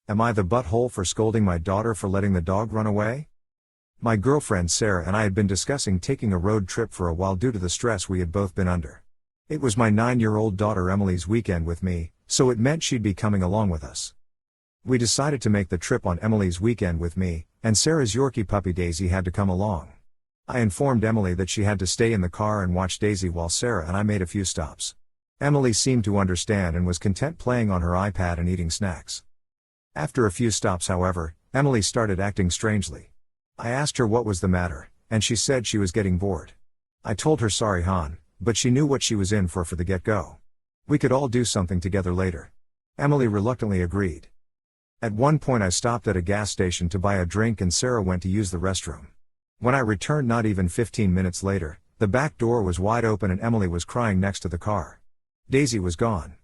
Am I the butthole for scolding my daughter for letting the dog run away? My girlfriend Sarah and I had been discussing taking a road trip for a while due to the stress we had both been under. It was my 9-year-old daughter Emily's weekend with me, so it meant she'd be coming along with us. We decided to make the trip on Emily's weekend with me, and Sarah's Yorkie puppy Daisy had to come along. I informed Emily that she had to stay in the car and watch Daisy while Sarah and I made a few stops. Emily seemed to understand and was content playing on her iPad and eating snacks. After a few stops, however, Emily started acting strangely. I asked her what was the matter, and she said she was getting bored. I told her sorry hon, but she knew what she was in for the get-go. We could all do something together later. Emily reluctantly agreed. At one point I stopped at a gas station to buy a drink and Sarah went to use the restroom. When I returned not even 15 minutes later, the back door was wide open and Emily was crying next to the car. Daisy was gone.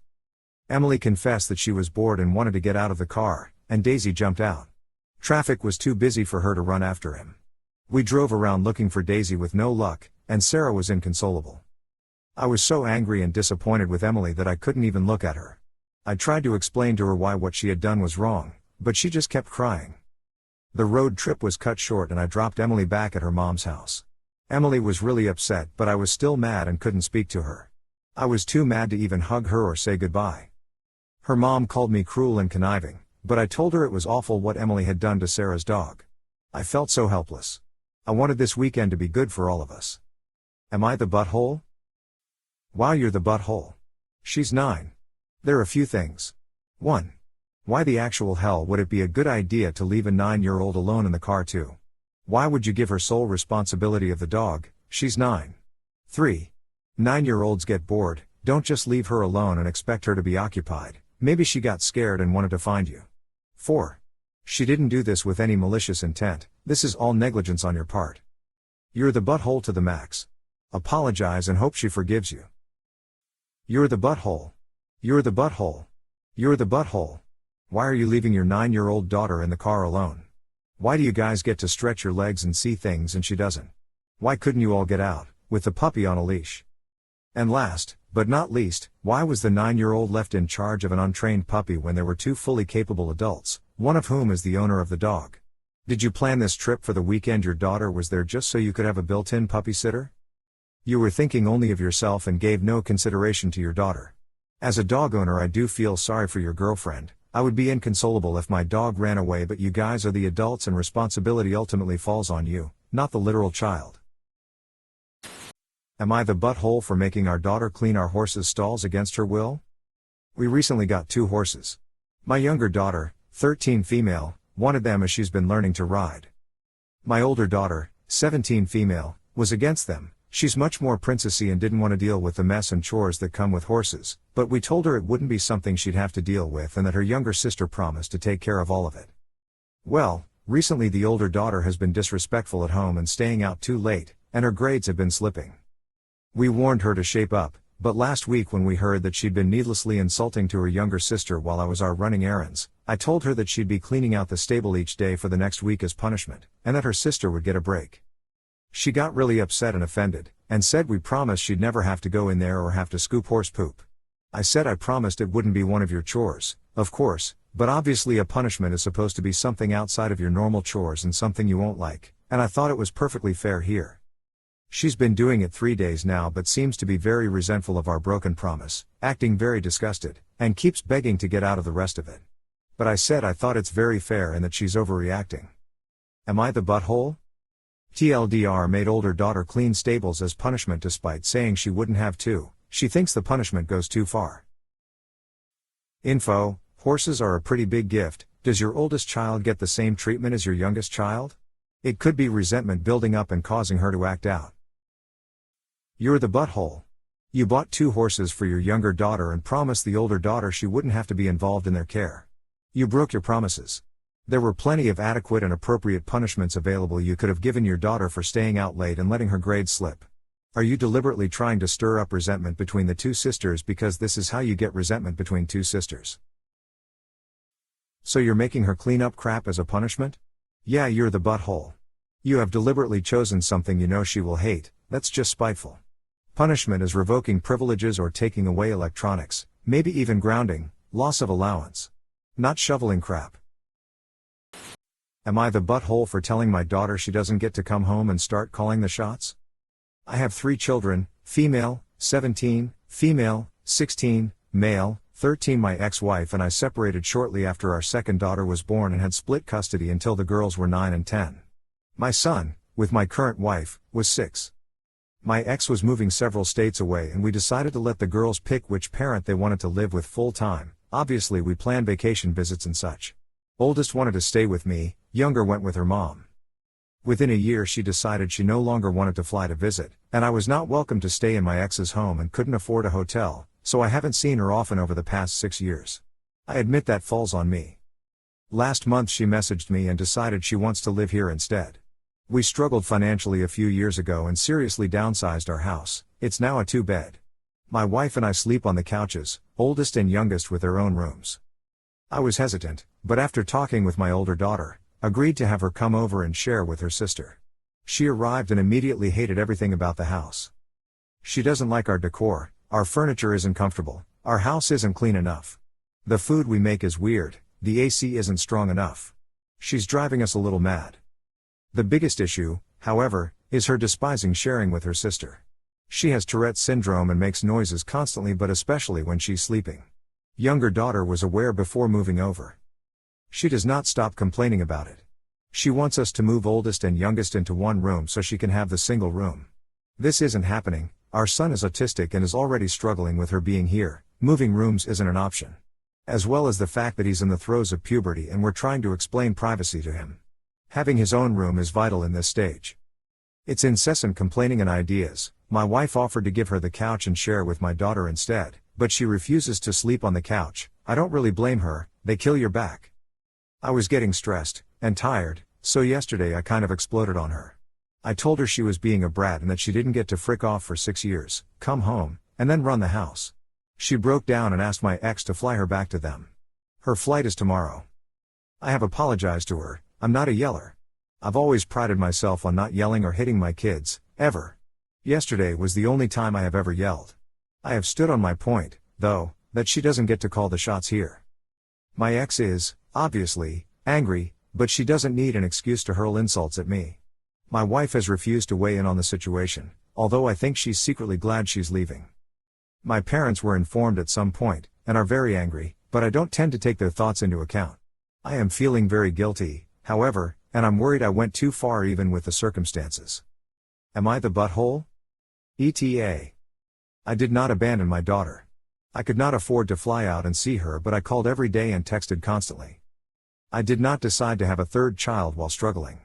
Emily confessed that she was bored and wanted to get out of the car, and Daisy jumped out. Traffic was too busy for her to run after him. We drove around looking for Daisy with no luck, and Sarah was inconsolable. I was so angry and disappointed with Emily that I couldn't even look at her. I tried to explain to her why what she had done was wrong, but she just kept crying. The road trip was cut short and I dropped Emily back at her mom's house. Emily was really upset, but I was still mad and couldn't speak to her. I was too mad to even hug her or say goodbye. Her mom called me cruel and conniving, but I told her it was awful what Emily had done to Sarah's dog. I felt so helpless. I wanted this weekend to be good for all of us. Am I the butthole? Wow, you're the butthole. She's 9. There are a few things. 1. Why the actual hell would it be a good idea to leave a 9-year-old alone in the car too? Why would you give her sole responsibility of the dog? She's 9. 3. 9-year-olds get bored, don't just leave her alone and expect her to be occupied. Maybe she got scared and wanted to find you. 4. She didn't do this with any malicious intent, this is all negligence on your part. You're the butthole to the max. Apologize and hope she forgives you. You're the butthole. You're the butthole. You're the butthole. Why are you leaving your 9-year-old daughter in the car alone? Why do you guys get to stretch your legs and see things and she doesn't? Why couldn't you all get out, with the puppy on a leash? And last, but not least, why was the 9-year-old left in charge of an untrained puppy when there were 2 fully capable adults, one of whom is the owner of the dog? Did you plan this trip for the weekend your daughter was there just so you could have a built-in puppy sitter? You were thinking only of yourself and gave no consideration to your daughter. As a dog owner I do feel sorry for your girlfriend. I would be inconsolable if my dog ran away, but you guys are the adults and responsibility ultimately falls on you, not the literal child. Am I the butthole for making our daughter clean our horses' stalls against her will? We recently got 2 horses. My younger daughter, 13 female, wanted them as she's been learning to ride. My older daughter, 17 female, was against them. She's much more princessy and didn't want to deal with the mess and chores that come with horses, but we told her it wouldn't be something she'd have to deal with and that her younger sister promised to take care of all of it. Well, recently the older daughter has been disrespectful at home and staying out too late, and her grades have been slipping. We warned her to shape up, but last week when we heard that she'd been needlessly insulting to her younger sister while I was out running errands, I told her that she'd be cleaning out the stable each day for the next week as punishment, and that her sister would get a break. She got really upset and offended, and said we promised she'd never have to go in there or have to scoop horse poop. I said I promised it wouldn't be one of your chores, of course, but obviously a punishment is supposed to be something outside of your normal chores and something you won't like, and I thought it was perfectly fair here. She's been doing it 3 days now but seems to be very resentful of our broken promise, acting very disgusted, and keeps begging to get out of the rest of it. But I said I thought it's very fair and that she's overreacting. Am I the butthole? TLDR made older daughter clean stables as punishment despite saying she wouldn't have to. She thinks the punishment goes too far. Info: horses are a pretty big gift. Does your oldest child get the same treatment as your youngest child? It could be resentment building up and causing her to act out. You're the butthole. You bought 2 horses for your younger daughter and promised the older daughter she wouldn't have to be involved in their care. You broke your promises. There were plenty of adequate and appropriate punishments available you could have given your daughter for staying out late and letting her grades slip. Are you deliberately trying to stir up resentment between the 2 sisters because this is how you get resentment between 2 sisters? So you're making her clean up crap as a punishment? Yeah, you're the butthole. You have deliberately chosen something you know she will hate. That's just spiteful. Punishment is revoking privileges or taking away electronics, maybe even grounding, loss of allowance. Not shoveling crap. Am I the butthole for telling my daughter she doesn't get to come home and start calling the shots? I have 3 children, female, 17, female, 16, male, 13. My ex-wife and I separated shortly after our second daughter was born and had split custody until the girls were 9 and 10. My son, with my current wife, was 6. My ex was moving several states away and we decided to let the girls pick which parent they wanted to live with full time. Obviously we planned vacation visits and such. Oldest wanted to stay with me, younger went with her mom. Within a year she decided she no longer wanted to fly to visit, and I was not welcome to stay in my ex's home and couldn't afford a hotel, so I haven't seen her often over the past 6 years. I admit that falls on me. Last month she messaged me and decided she wants to live here instead. We struggled financially a few years ago and seriously downsized our house. It's now a 2-bed. My wife and I sleep on the couches, oldest and youngest with their own rooms. I was hesitant, but after talking with my older daughter, agreed to have her come over and share with her sister. She arrived and immediately hated everything about the house. She doesn't like our decor, our furniture isn't comfortable, our house isn't clean enough. The food we make is weird, the AC isn't strong enough. She's driving us a little mad. The biggest issue, however, is her despising sharing with her sister. She has Tourette's syndrome and makes noises constantly, but especially when she's sleeping. Younger daughter was aware before moving over. She does not stop complaining about it. She wants us to move oldest and youngest into one room so she can have the single room. This isn't happening. Our son is autistic and is already struggling with her being here. Moving rooms isn't an option. As well as the fact that he's in the throes of puberty and we're trying to explain privacy to him. Having his own room is vital in this stage. It's incessant complaining and ideas. My wife offered to give her the couch and share with my daughter instead, but she refuses to sleep on the couch. I don't really blame her, they kill your back. I was getting stressed and tired, so yesterday I kind of exploded on her. I told her she was being a brat and that she didn't get to frick off for 6 years, come home, and then run the house. She broke down and asked my ex to fly her back to them. Her flight is tomorrow. I have apologized to her. I'm not a yeller. I've always prided myself on not yelling or hitting my kids, ever. Yesterday was the only time I have ever yelled. I have stood on my point, though, that she doesn't get to call the shots here. My ex is, obviously, angry, but she doesn't need an excuse to hurl insults at me. My wife has refused to weigh in on the situation, although I think she's secretly glad she's leaving. My parents were informed at some point, and are very angry, but I don't tend to take their thoughts into account. I am feeling very guilty, however, and I'm worried I went too far even with the circumstances. Am I the butthole? ETA. I did not abandon my daughter. I could not afford to fly out and see her, but I called every day and texted constantly. I did not decide to have a third child while struggling.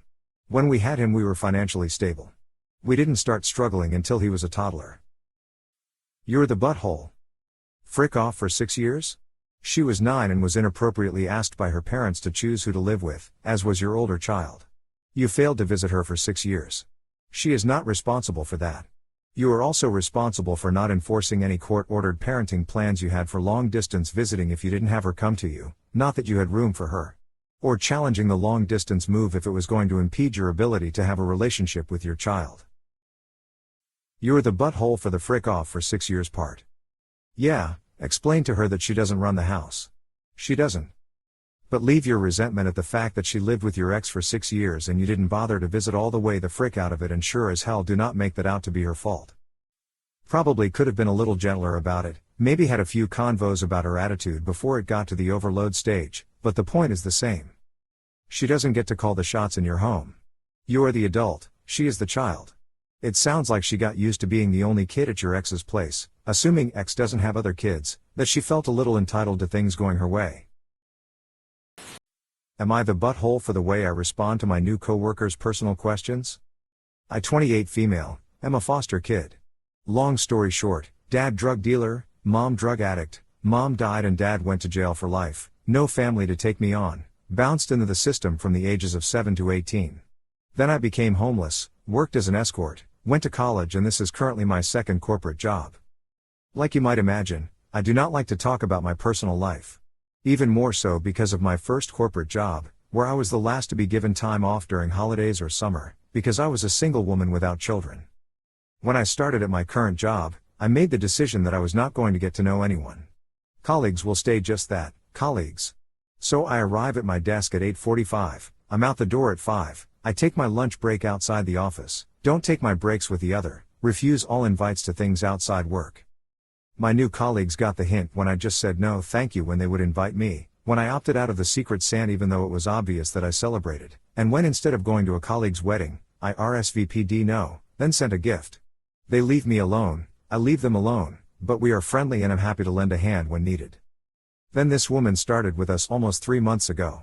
When we had him we were financially stable. We didn't start struggling until he was a toddler. You're the butthole. Frick off for 6 years? She was 9 and was inappropriately asked by her parents to choose who to live with, as was your older child. You failed to visit her for 6 years. She is not responsible for that. You are also responsible for not enforcing any court-ordered parenting plans you had for long-distance visiting if you didn't have her come to you, not that you had room for her. Or challenging the long-distance move if it was going to impede your ability to have a relationship with your child. You're the butthole for the frick off for 6 years part. Yeah, explain to her that she doesn't run the house. She doesn't. But leave your resentment at the fact that she lived with your ex for 6 years and you didn't bother to visit all the way the frick out of it, and sure as hell do not make that out to be her fault. Probably could have been a little gentler about it, maybe had a few convos about her attitude before it got to the overload stage, but the point is the same. She doesn't get to call the shots in your home. You are the adult, she is the child. It sounds like she got used to being the only kid at your ex's place, assuming ex doesn't have other kids, that she felt a little entitled to things going her way. Am I the butthole for the way I respond to my new coworker's personal questions? I, 28, female, am a foster kid. Long story short, dad drug dealer, mom drug addict, mom died and dad went to jail for life, no family to take me on, bounced into the system from the ages of 7 to 18. Then I became homeless, worked as an escort, went to college, and this is currently my second corporate job. Like you might imagine, I do not like to talk about my personal life. Even more so because of my first corporate job, where I was the last to be given time off during holidays or summer, because I was a single woman without children. When I started at my current job, I made the decision that I was not going to get to know anyone. Colleagues will stay just that, colleagues. So I arrive at my desk at 8:45, I'm out the door at 5, I take my lunch break outside the office, don't take my breaks with the other, refuse all invites to things outside work. My new colleagues got the hint when I just said no thank you when they would invite me, when I opted out of the Secret Santa even though it was obvious that I celebrated, and when instead of going to a colleague's wedding, I RSVP'd no, then sent a gift. They leave me alone, I leave them alone, but we are friendly and I'm happy to lend a hand when needed. Then this woman started with us almost 3 months ago.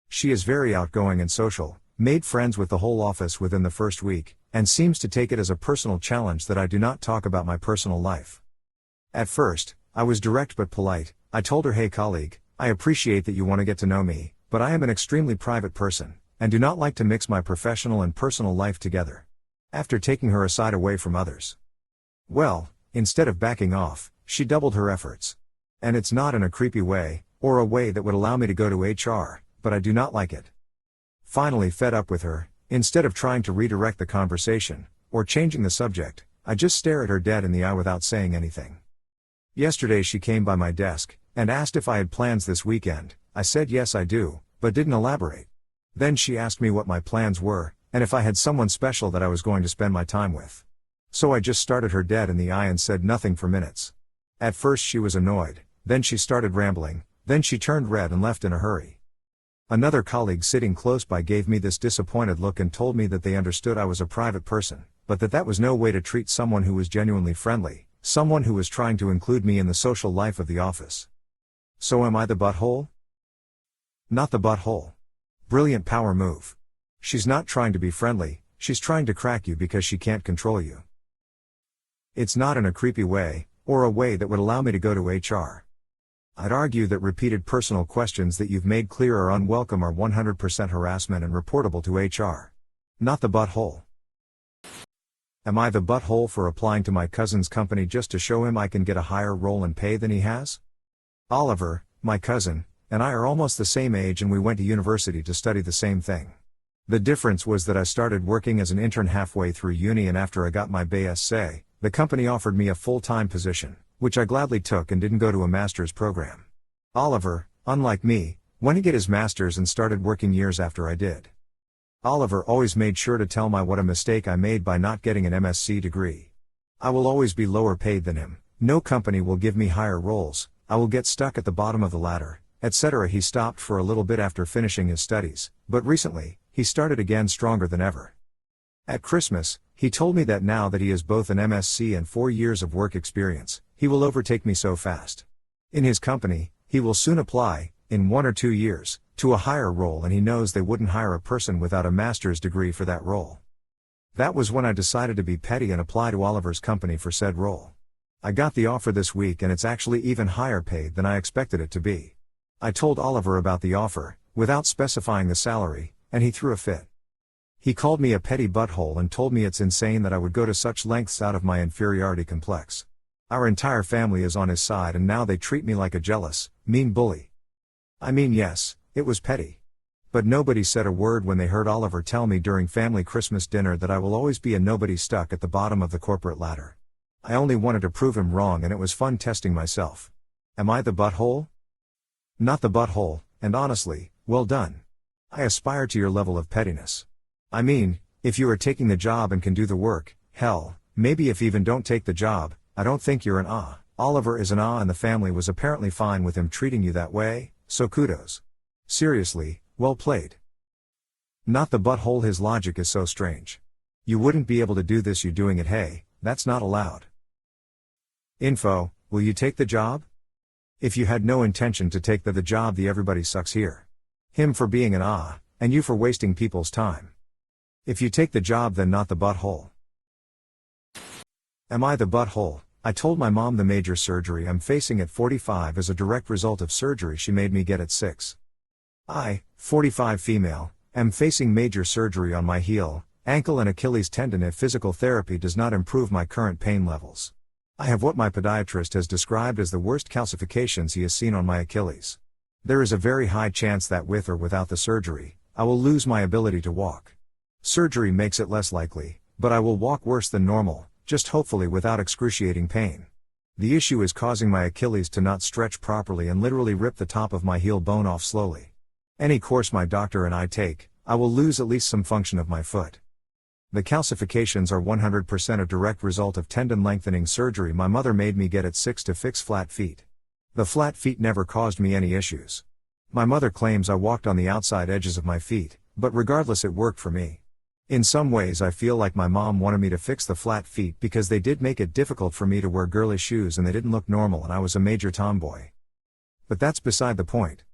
She is very outgoing and social, made friends with the whole office within the first week, and seems to take it as a personal challenge that I do not talk about my personal life. At first, I was direct but polite. I told her, hey colleague, I appreciate that you want to get to know me, but I am an extremely private person, and do not like to mix my professional and personal life together. After taking her aside away from others. Well, instead of backing off, she doubled her efforts. And it's not in a creepy way, or a way that would allow me to go to HR, but I do not like it. Finally fed up with her, instead of trying to redirect the conversation, or changing the subject, I just stare at her dead in the eye without saying anything. Yesterday she came by my desk, and asked if I had plans this weekend. I said yes I do, but didn't elaborate. Then she asked me what my plans were, and if I had someone special that I was going to spend my time with. So I just stared her dead in the eye and said nothing for minutes. At first she was annoyed, then she started rambling, then she turned red and left in a hurry. Another colleague sitting close by gave me this disappointed look and told me that they understood I was a private person, but that was no way to treat someone who was genuinely friendly, someone who was trying to include me in the social life of the office. So am I the butthole? Not the butthole. Brilliant power move. She's not trying to be friendly, she's trying to crack you because she can't control you. It's not in a creepy way, or a way that would allow me to go to HR. I'd argue that repeated personal questions that you've made clear are unwelcome are 100% harassment and reportable to HR. Not the butthole. Am I the butthole for applying to my cousin's company just to show him I can get a higher role and pay than he has? Oliver, my cousin, and I are almost the same age and we went to university to study the same thing. The difference was that I started working as an intern halfway through uni, and after I got my BSc, the company offered me a full-time position, which I gladly took and didn't go to a master's program. Oliver, unlike me, went to get his master's and started working years after I did. Oliver always made sure to tell me what a mistake I made by not getting an MSc degree. I will always be lower paid than him, no company will give me higher roles, I will get stuck at the bottom of the ladder, etc. He stopped for a little bit after finishing his studies, but recently, he started again stronger than ever. At Christmas, he told me that now that he has both an MSc and 4 years of work experience, he will overtake me so fast. In his company, he will soon apply, in 1 or 2 years, to a higher role, and he knows they wouldn't hire a person without a master's degree for that role. That was when I decided to be petty and apply to Oliver's company for said role. I got the offer this week and it's actually even higher paid than I expected it to be. I told Oliver about the offer, without specifying the salary, and he threw a fit. He called me a petty butthole and told me it's insane that I would go to such lengths out of my inferiority complex. Our entire family is on his side and now they treat me like a jealous, mean bully. I mean, yes, it was petty. But nobody said a word when they heard Oliver tell me during family Christmas dinner that I will always be a nobody stuck at the bottom of the corporate ladder. I only wanted to prove him wrong and it was fun testing myself. Am I the butthole? Not the butthole, and honestly, well done. I aspire to your level of pettiness. I mean, if you are taking the job and can do the work, hell, maybe if even don't take the job, I don't think you're an ah. Oliver is an ah and the family was apparently fine with him treating you that way, so kudos. Seriously, well played. Not the butthole, his logic is so strange. You wouldn't be able to do this, you doing it, hey, that's not allowed. Info, will you take the job? If you had no intention to take the job, the everybody sucks here. Him for being an ah, and you for wasting people's time. If you take the job, then not the butthole. Am I the butthole? I told my mom the major surgery I'm facing at 45 is a direct result of surgery she made me get at 6. I, 45 female, am facing major surgery on my heel, ankle and Achilles tendon if physical therapy does not improve my current pain levels. I have what my podiatrist has described as the worst calcifications he has seen on my Achilles. There is a very high chance that with or without the surgery, I will lose my ability to walk. Surgery makes it less likely, but I will walk worse than normal, just hopefully without excruciating pain. The issue is causing my Achilles to not stretch properly and literally rip the top of my heel bone off slowly. Any course my doctor and I take, I will lose at least some function of my foot. The calcifications are 100% a direct result of tendon lengthening surgery my mother made me get at 6 to fix flat feet. The flat feet never caused me any issues. My mother claims I walked on the outside edges of my feet, but regardless it worked for me. In some ways I feel like my mom wanted me to fix the flat feet because they did make it difficult for me to wear girly shoes and they didn't look normal and I was a major tomboy. But that's beside the point.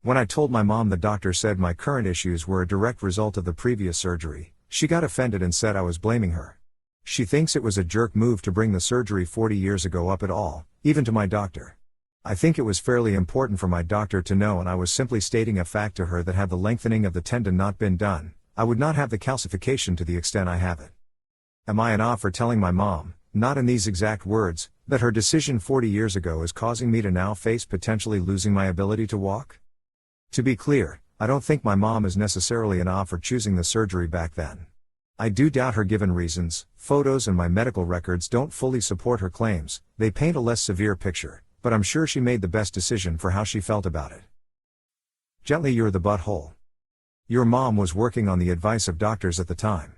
When I told my mom the doctor said my current issues were a direct result of the previous surgery, she got offended and said I was blaming her. She thinks it was a jerk move to bring the surgery 40 years ago up at all, even to my doctor. I think it was fairly important for my doctor to know and I was simply stating a fact to her that had the lengthening of the tendon not been done, I would not have the calcification to the extent I have it. Am I an off for telling my mom, not in these exact words, that her decision 40 years ago is causing me to now face potentially losing my ability to walk? To be clear, I don't think my mom is necessarily an off for choosing the surgery back then. I do doubt her given reasons. Photos and my medical records don't fully support her claims, they paint a less severe picture, but I'm sure she made the best decision for how she felt about it. Gently, you're the butthole. Your mom was working on the advice of doctors at the time.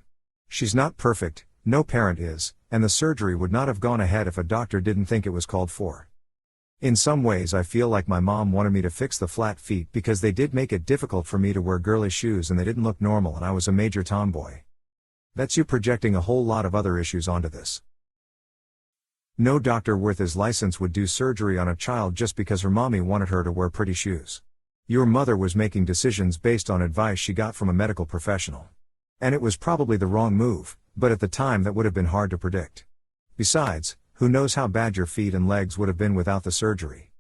She's not perfect, no parent is, and the surgery would not have gone ahead if a doctor didn't think it was called for. In some ways I feel like my mom wanted me to fix the flat feet because they did make it difficult for me to wear girly shoes and they didn't look normal and I was a major tomboy. That's you projecting a whole lot of other issues onto this. No doctor worth his license would do surgery on a child just because her mommy wanted her to wear pretty shoes. Your mother was making decisions based on advice she got from a medical professional. And it was probably the wrong move, but at the time that would have been hard to predict. Besides, who knows how bad your feet and legs would have been without the surgery.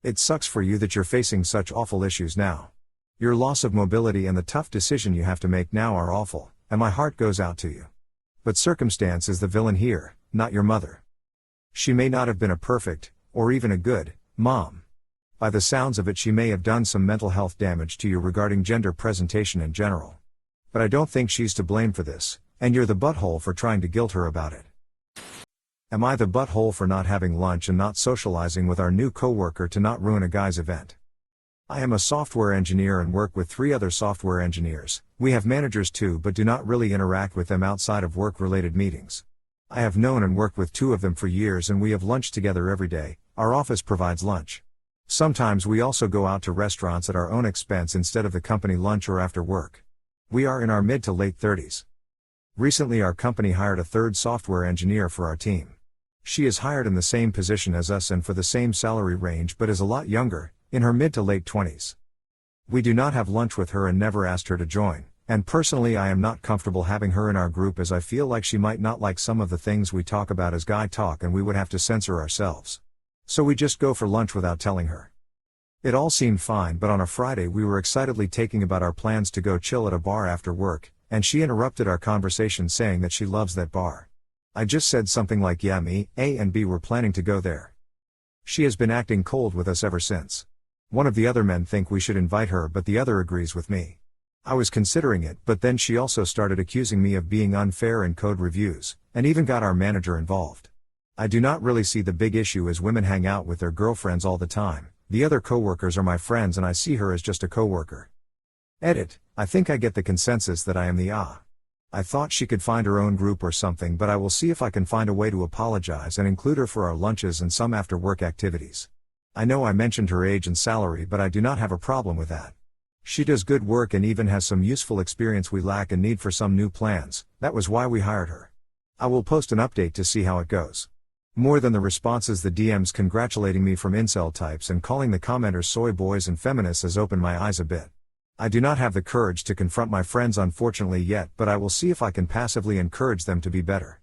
It sucks for you that you're facing such awful issues now. Your loss of mobility and the tough decision you have to make now are awful, and my heart goes out to you. But circumstance is the villain here, not your mother. She may not have been a perfect, or even a good, mom. By the sounds of it she may have done some mental health damage to you regarding gender presentation in general. But I don't think she's to blame for this, and you're the butthole for trying to guilt her about it. Am I the butthole for not having lunch and not socializing with our new coworker to not ruin a guy's event? I am a software engineer and work with 3 other software engineers. We have managers too but do not really interact with them outside of work-related meetings. I have known and worked with 2 of them for years and we have lunch together every day. Our office provides lunch. Sometimes we also go out to restaurants at our own expense instead of the company lunch or after work. We are in our mid to late 30s. Recently our company hired a 3rd software engineer for our team. She is hired in the same position as us and for the same salary range but is a lot younger, in her mid to late 20s. We do not have lunch with her and never asked her to join, and personally I am not comfortable having her in our group as I feel like she might not like some of the things we talk about as guy talk and we would have to censor ourselves. So we just go for lunch without telling her. It all seemed fine but on a Friday we were excitedly talking about our plans to go chill at a bar after work, and she interrupted our conversation saying that she loves that bar. I just said something like yeah me, A and B were planning to go there. She has been acting cold with us ever since. One of the other men think we should invite her but the other agrees with me. I was considering it but then she also started accusing me of being unfair in code reviews, and even got our manager involved. I do not really see the big issue as women hang out with their girlfriends all the time. The other coworkers are my friends and I see her as just a coworker. Edit, I think I get the consensus that I am the I thought she could find her own group or something but I will see if I can find a way to apologize and include her for our lunches and some after work activities. I know I mentioned her age and salary but I do not have a problem with that. She does good work and even has some useful experience we lack and need for some new plans. That was why we hired her. I will post an update to see how it goes. More than the responses, the DMs congratulating me from incel types and calling the commenters soy boys and feminists has opened my eyes a bit. I do not have the courage to confront my friends unfortunately yet but I will see if I can passively encourage them to be better.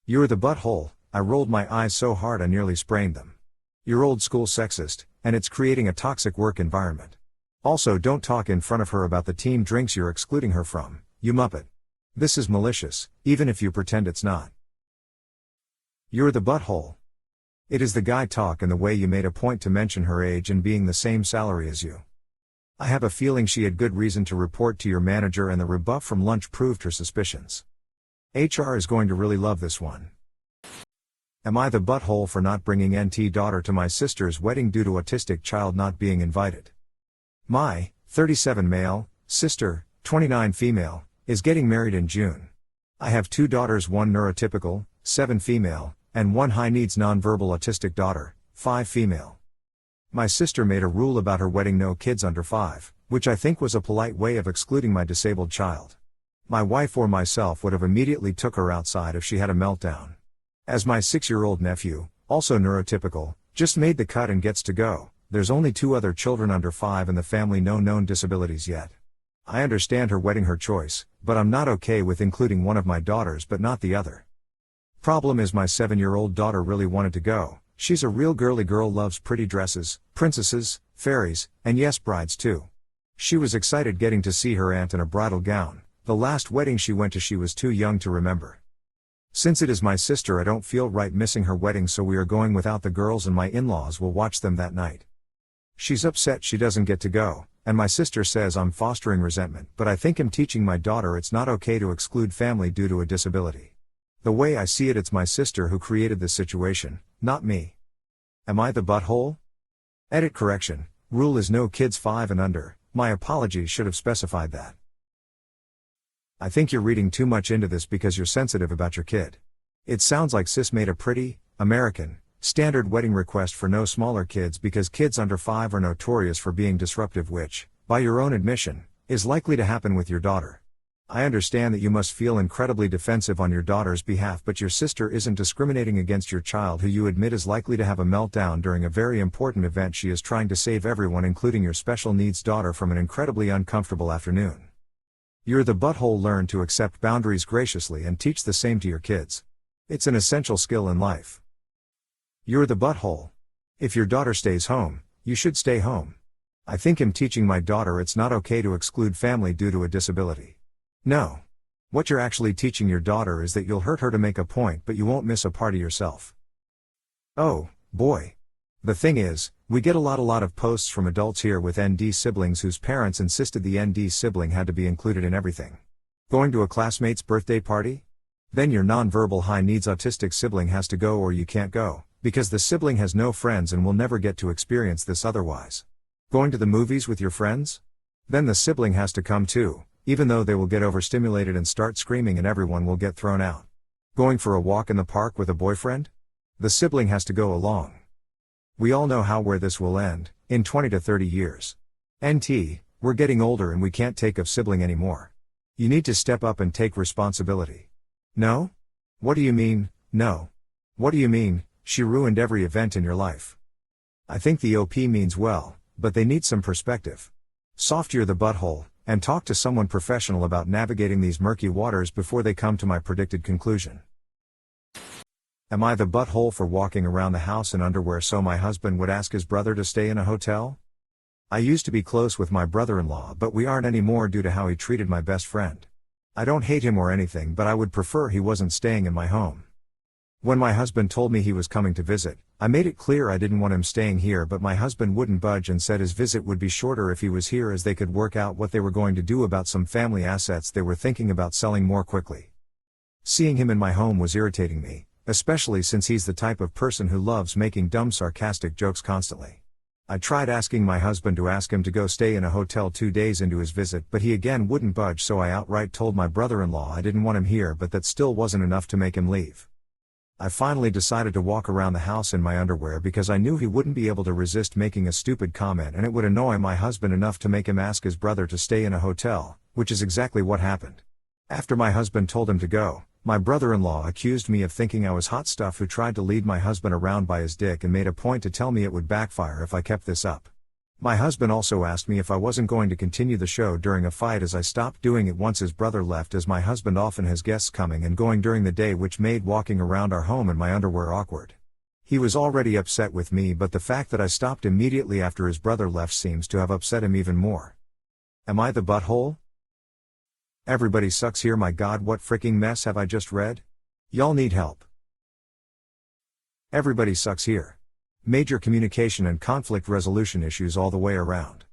You're the butthole. I rolled my eyes so hard I nearly sprained them. You're old school sexist, and it's creating a toxic work environment. Also don't talk in front of her about the team drinks you're excluding her from, you muppet. This is malicious, even if you pretend it's not. You're the butthole. It is the guy talk and the way you made a point to mention her age and being the same salary as you. I have a feeling she had good reason to report to your manager and the rebuff from lunch proved her suspicions. HR is going to really love this one. Am I the butthole for not bringing NT daughter to my sister's wedding due to autistic child not being invited? My 37 male, sister, 29 female, is getting married in June. I have 2 daughters, 1 neurotypical, 7 female, and 1 high-needs nonverbal autistic daughter, 5 female. My sister made a rule about her wedding: no kids under 5, which I think was a polite way of excluding my disabled child. My wife or myself would have immediately took her outside if she had a meltdown. As my 6-year-old nephew, also neurotypical, just made the cut and gets to go, there's only 2 other children under 5 in the family, no known disabilities yet. I understand her wedding, her choice, but I'm not okay with including one of my daughters but not the other. Problem is, my 7-year-old daughter really wanted to go. She's a real girly girl, loves pretty dresses, princesses, fairies, and yes, brides too. She was excited getting to see her aunt in a bridal gown. The last wedding she went to, she was too young to remember. Since it is my sister, I don't feel right missing her wedding, so we are going without the girls, and my in-laws will watch them that night. She's upset she doesn't get to go, and my sister says I'm fostering resentment, but I think I'm teaching my daughter it's not okay to exclude family due to a disability. The way I see it, it's my sister who created this situation, not me. Am I the butthole? Edit correction: rule is no kids 5 and under. My apologies should have specified that. I think you're reading too much into this because you're sensitive about your kid. It sounds like sis made a pretty, American, standard wedding request for no smaller kids because kids under 5 are notorious for being disruptive, which, by your own admission, is likely to happen with your daughter. I understand that you must feel incredibly defensive on your daughter's behalf, but your sister isn't discriminating against your child, who you admit is likely to have a meltdown during a very important event. She is trying to save everyone, including your special needs daughter, from an incredibly uncomfortable afternoon. You're the butthole. Learn to accept boundaries graciously and teach the same to your kids. It's an essential skill in life. You're the butthole. If your daughter stays home, you should stay home. I think I'm teaching my daughter it's not okay to exclude family due to a disability. No. What you're actually teaching your daughter is that you'll hurt her to make a point, but you won't miss a party yourself. Oh, boy. The thing is, we get a lot of posts from adults here with ND siblings whose parents insisted the ND sibling had to be included in everything. Going to a classmate's birthday party? Then your nonverbal high-needs autistic sibling has to go, or you can't go, because the sibling has no friends and will never get to experience this otherwise. Going to the movies with your friends? Then the sibling has to come too, even though they will get overstimulated and start screaming and everyone will get thrown out. Going for a walk in the park with a boyfriend? The sibling has to go along. We all know where this will end, in 20 to 30 years. NT, we're getting older and we can't take of sibling anymore. You need to step up and take responsibility. No? What do you mean, no? What do you mean, she ruined every event in your life? I think the OP means well, but they need some perspective. Soft, you're the butthole, and talk to someone professional about navigating these murky waters before they come to my predicted conclusion. Am I the butthole for walking around the house in underwear so my husband would ask his brother to stay in a hotel? I used to be close with my brother-in-law, but we aren't anymore due to how he treated my best friend. I don't hate him or anything, but I would prefer he wasn't staying in my home. When my husband told me he was coming to visit, I made it clear I didn't want him staying here, but my husband wouldn't budge and said his visit would be shorter if he was here, as they could work out what they were going to do about some family assets they were thinking about selling more quickly. Seeing him in my home was irritating me, especially since he's the type of person who loves making dumb sarcastic jokes constantly. I tried asking my husband to ask him to go stay in a hotel 2 days into his visit, but he again wouldn't budge, so I outright told my brother-in-law I didn't want him here, but that still wasn't enough to make him leave. I finally decided to walk around the house in my underwear because I knew he wouldn't be able to resist making a stupid comment, and it would annoy my husband enough to make him ask his brother to stay in a hotel, which is exactly what happened. After my husband told him to go, my brother-in-law accused me of thinking I was hot stuff who tried to lead my husband around by his dick, and made a point to tell me it would backfire if I kept this up. My husband also asked me if I wasn't going to continue the show during a fight, as I stopped doing it once his brother left, as my husband often has guests coming and going during the day, which made walking around our home in my underwear awkward. He was already upset with me, but the fact that I stopped immediately after his brother left seems to have upset him even more. Am I the butthole? Everybody sucks here. My God, what freaking mess have I just read? Y'all need help. Everybody sucks here. Major communication and conflict resolution issues all the way around.